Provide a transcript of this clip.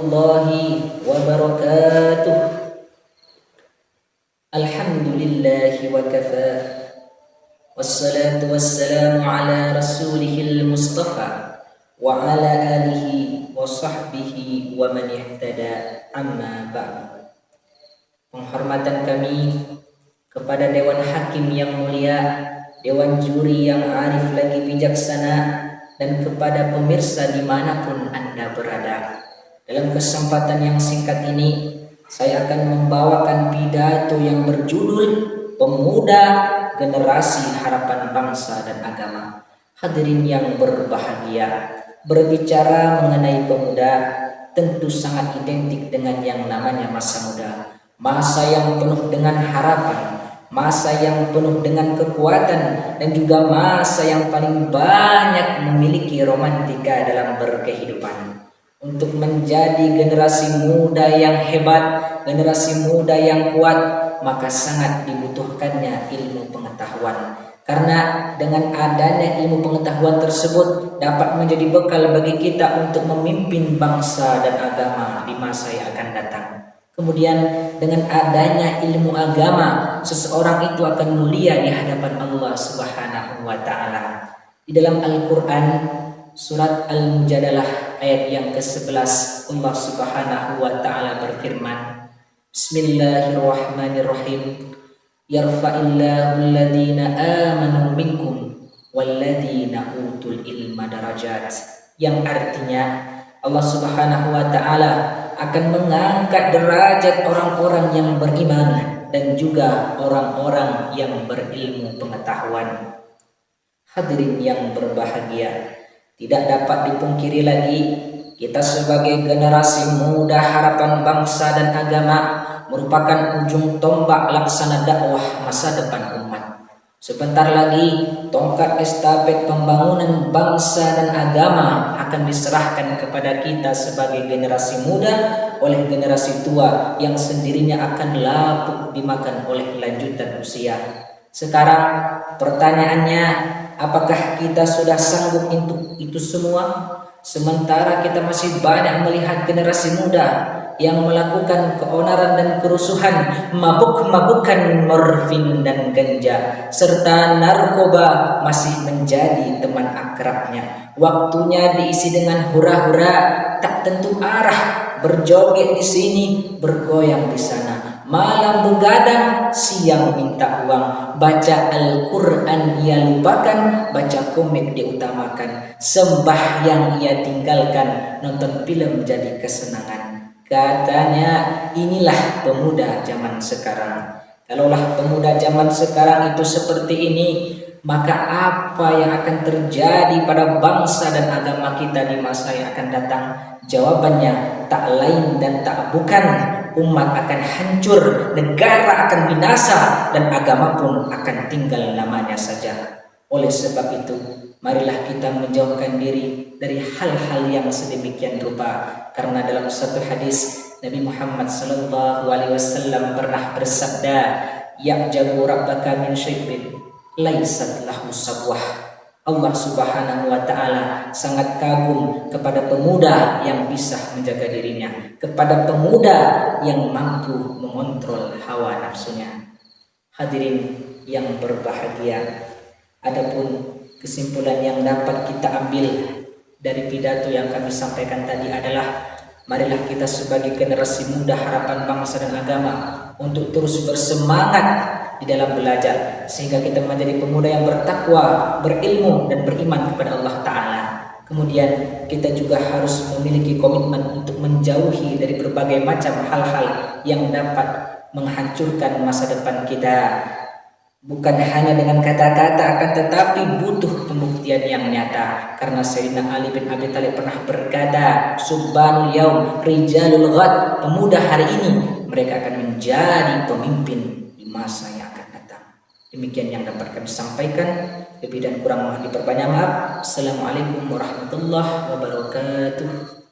warahmatullahi wabarakatuh. Alhamdulillahi wa kafa. Wassalatu wassalamu ala rasulihil mustafa wa ala alihi wa sahbihi wa man ihtada, amma ba'd. Penghormatan kami kepada Dewan Hakim yang mulia, Dewan Juri yang arif lagi bijaksana, dan kepada pemirsa dimanapun Anda berada. Dalam kesempatan yang singkat ini, saya akan membawakan pidato yang berjudul Pemuda Generasi Harapan Bangsa dan Agama. Hadirin yang berbahagia, berbicara mengenai pemuda tentu sangat identik dengan yang namanya masa muda. Masa yang penuh dengan harapan, masa yang penuh dengan kekuatan, dan juga masa yang paling banyak memiliki romantika dalam berkehidupan. Untuk menjadi generasi muda yang hebat, generasi muda yang kuat, maka sangat dibutuhkannya ilmu pengetahuan. Karena dengan adanya ilmu pengetahuan tersebut dapat menjadi bekal bagi kita untuk memimpin bangsa dan agama di masa yang akan datang. Kemudian dengan adanya ilmu agama, seseorang itu akan mulia di hadapan Allah Subhanahu wa taala. Di dalam Al-Qur'an surat Al-Mujadalah ayat yang ke-11, Allah Subhanahu wa taala berfirman, Bismillahirrahmanirrahim. Yarfa'illahu alladhina amanu minkum walladhina utul ilma darajat. Yang artinya Allah Subhanahu wa taala akan mengangkat derajat orang-orang yang beriman dan juga orang-orang yang berilmu pengetahuan. Hadirin yang berbahagia, tidak dapat dipungkiri lagi kita sebagai generasi muda harapan bangsa dan agama merupakan ujung tombak laksana dakwah masa depan umat. Sebentar lagi tongkat estafet pembangunan bangsa dan agama akan diserahkan kepada kita sebagai generasi muda oleh generasi tua yang sendirinya akan lapuk dimakan oleh lanjutan usia. Sekarang pertanyaannya, apakah kita sudah sanggup untuk itu semua? Sementara kita masih banyak melihat generasi muda yang melakukan keonaran dan kerusuhan, mabuk-mabukan morfin dan ganja, serta narkoba masih menjadi teman akrabnya. Waktunya diisi dengan hura-hura, tak tentu arah, berjoget di sini, bergoyang di sana. Malam begadang, siang minta uang. Baca Al-Quran ia lupakan, baca komik dia utamakan. Sembahyang ia tinggalkan, nonton film jadi kesenangan. Katanya inilah pemuda zaman sekarang. Kalaulah pemuda zaman sekarang itu seperti ini, maka apa yang akan terjadi pada bangsa dan agama kita di masa yang akan datang? Jawabannya tak lain dan tak bukan, umat akan hancur, negara akan binasa, dan agama pun akan tinggal namanya saja. Oleh sebab itu, marilah kita menjauhkan diri dari hal-hal yang sedemikian rupa. Karena dalam satu hadis Nabi Muhammad SAW pernah bersabda, "Ya'jabu rabbaka min syai'in laisat lahu sabwah." Allah Subhanahu wa taala sangat kagum kepada pemuda yang bisa menjaga dirinya, kepada pemuda yang mampu mengontrol hawa nafsunya. Hadirin yang berbahagia, adapun kesimpulan yang dapat kita ambil dari pidato yang kami sampaikan tadi adalah, marilah kita sebagai generasi muda harapan bangsa dan agama untuk terus bersemangat di dalam belajar, sehingga kita menjadi pemuda yang bertakwa, berilmu, dan beriman kepada Allah Ta'ala. Kemudian kita juga harus memiliki komitmen untuk menjauhi dari berbagai macam hal-hal yang dapat menghancurkan masa depan kita. Bukan hanya dengan kata-kata, akan tetapi butuh pembuktian yang nyata. Karena Sayyidina Ali bin Abi Thalib pernah berkata, Subhanul yaum rijalul ghad, pemuda hari ini mereka akan menjadi pemimpin di masa yang akan datang. Demikian yang dapat kami sampaikan. Lebih dan kurang mohon diperbanyak maaf. Assalamualaikum warahmatullahi wabarakatuh.